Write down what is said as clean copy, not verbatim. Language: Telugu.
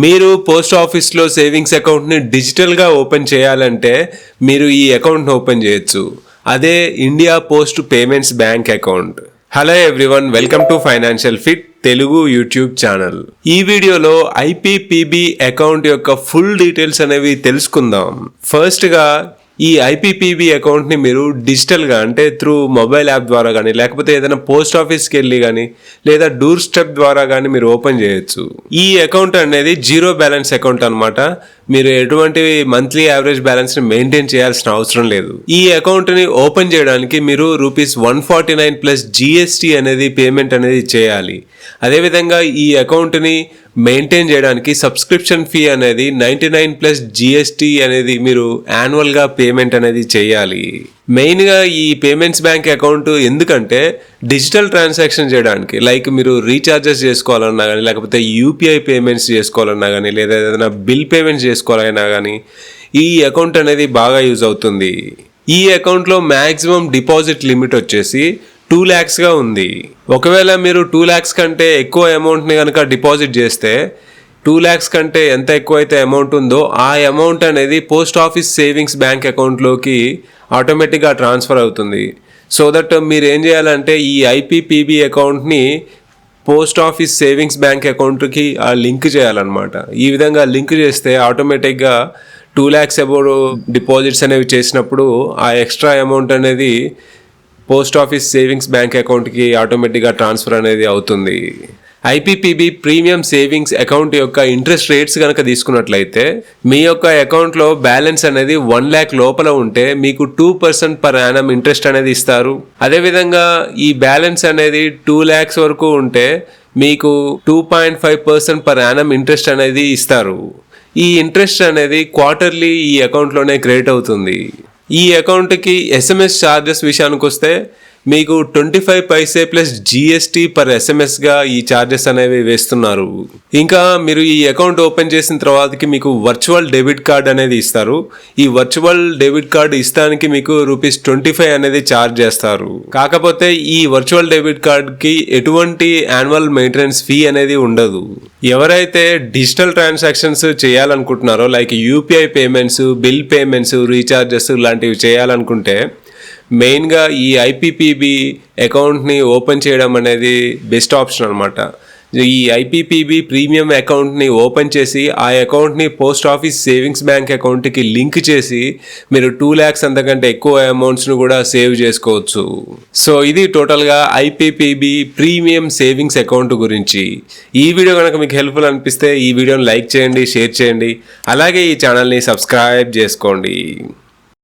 మీరు పోస్ట్ ఆఫీస్లో సేవింగ్స్ అకౌంట్ని డిజిటల్గా ఓపెన్ చేయాలంటే మీరు ఈ అకౌంట్ని ఓపెన్ చేయొచ్చు. అదే India post payments bank account. Hello everyone, welcome to financial fit Telugu YouTube channel. ఈ వీడియోలో ఐపీపీబీ అకౌంట్ యొక్క ఫుల్ డీటెయిల్స్ అనేవి తెలుసుకుందాం. ఫస్ట్గా ఈ ఐపీపీబీ అకౌంట్ని మీరు డిజిటల్గా అంటే త్రూ మొబైల్ యాప్ ద్వారా కానీ లేకపోతే ఏదైనా పోస్ట్ ఆఫీస్కి వెళ్ళి కానీ లేదా డోర్ స్టెప్ ద్వారా కానీ మీరు ఓపెన్ చేయొచ్చు. ఈ అకౌంట్ అనేది జీరో బ్యాలెన్స్ అకౌంట్ అనమాట. మీరు ఎటువంటి మంత్లీ యావరేజ్ బ్యాలెన్స్ని మెయింటైన్ చేయాల్సిన అవసరం లేదు. ఈ అకౌంట్ని ఓపెన్ చేయడానికి మీరు ₹149 ప్లస్ GST అనేది పేమెంట్ అనేది చేయాలి. అదేవిధంగా ఈ అకౌంట్ని మెయింటైన్ చేయడానికి సబ్స్క్రిప్షన్ ఫీ అనేది 99 ప్లస్ GST అనేది మీరు యాన్యువల్గా పేమెంట్ అనేది చేయాలి. మెయిన్గా ఈ పేమెంట్స్ బ్యాంక్ అకౌంట్ ఎందుకంటే డిజిటల్ ట్రాన్సాక్షన్ చేయడానికి, లైక్ మీరు రీఛార్జెస్ చేసుకోవాలన్నా కానీ లేకపోతే UPI పేమెంట్స్ చేసుకోవాలన్నా కానీ లేదా ఏదైనా బిల్ పేమెంట్స్ చేసుకోవాలన్నా కానీ ఈ అకౌంట్ అనేది బాగా యూజ్ అవుతుంది. ఈ అకౌంట్లో మ్యాక్సిమం డిపాజిట్ లిమిట్ వచ్చేసి 2 lakhsగా ఉంది. ఒకవేళ మీరు 2 lakhs కంటే ఎక్కువ అమౌంట్ని కనుక డిపాజిట్ చేస్తే 2 lakhs కంటే ఎంత ఎక్కువైతే అమౌంట్ ఉందో ఆ అమౌంట్ అనేది పోస్ట్ ఆఫీస్ సేవింగ్స్ బ్యాంక్ అకౌంట్లోకి ఆటోమేటిక్గా ట్రాన్స్ఫర్ అవుతుంది. సో దట్ మీరు ఏం చేయాలంటే ఈ ఐపీపీబీ అకౌంట్ని పోస్ట్ ఆఫీస్ సేవింగ్స్ బ్యాంక్ అకౌంట్కి లింక్ చేయాలన్నమాట. ఈ విధంగా లింక్ చేస్తే ఆటోమేటిక్గా 2 lakhs అబౌవ్ డిపాజిట్స్ అనేవి చేసినప్పుడు ఆ ఎక్స్ట్రా అమౌంట్ అనేది పోస్ట్ ఆఫీస్ సేవింగ్స్ బ్యాంక్ అకౌంట్కి ఆటోమేటిక్గా ట్రాన్స్ఫర్ అనేది అవుతుంది. ఐపీపీబీ ప్రీమియం సేవింగ్స్ అకౌంట్ యొక్క ఇంట్రెస్ట్ రేట్స్ కనుక తీసుకున్నట్లయితే మీ యొక్క అకౌంట్లో బ్యాలెన్స్ అనేది 1 lakh లోపల ఉంటే మీకు 2% పర్ యానం ఇంట్రెస్ట్ అనేది ఇస్తారు. అదేవిధంగా ఈ బ్యాలెన్స్ అనేది 2 lakhs వరకు ఉంటే మీకు 2.5% పర్ యానం ఇంట్రెస్ట్ అనేది ఇస్తారు. ఈ ఇంట్రెస్ట్ అనేది క్వార్టర్లీ ఈ అకౌంట్లోనే క్రెడిట్ అవుతుంది. ఈ అకౌంట్కి SMS ఛార్జెస్ విషయానికి వస్తే మీకు 25 పైసే ప్లస్ GST పర్ SMSగా ఈ ఛార్జెస్ అనేవి వేస్తున్నారు. ఇంకా మీరు ఈ అకౌంట్ ఓపెన్ చేసిన తర్వాతకి మీకు వర్చువల్ డెబిట్ కార్డ్ అనేది ఇస్తారు. ఈ వర్చువల్ డెబిట్ కార్డ్ ఇస్తానికి మీకు ₹25 అనేది ఛార్జ్ చేస్తారు. కాకపోతే ఈ వర్చువల్ డెబిట్ కార్డ్కి ఎటువంటి యాన్యువల్ మెయింటెనెన్స్ ఫీ అనేది ఉండదు. ఎవరైతే డిజిటల్ ట్రాన్సాక్షన్స్ చేయాలనుకుంటున్నారో like UPI payments, bill payments, recharges లాంటివి చేయాలనుకుంటే మెయిన్గా ఈ ఐపీపీబీ అకౌంట్ని ఓపెన్ చేయడం అనేది బెస్ట్ ఆప్షన్ అనమాట. ఈ ఐపీపీబీ ప్రీమియం అకౌంట్ని ఓపెన్ చేసి ఆ అకౌంట్ని పోస్ట్ ఆఫీస్ సేవింగ్స్ బ్యాంక్ అకౌంట్కి లింక్ చేసి మీరు 2 lakhs అంతకంటే ఎక్కువ అమౌంట్స్ను కూడా సేవ్ చేసుకోవచ్చు. సో ఇది టోటల్గా ఐపీపీబీ ప్రీమియం సేవింగ్స్ అకౌంట్ గురించి. ఈ వీడియో కనుక మీకు హెల్ప్ఫుల్ అనిపిస్తే ఈ వీడియోని లైక్ చేయండి, షేర్ చేయండి, అలాగే ఈ ఛానల్ని సబ్స్క్రైబ్ చేసుకోండి.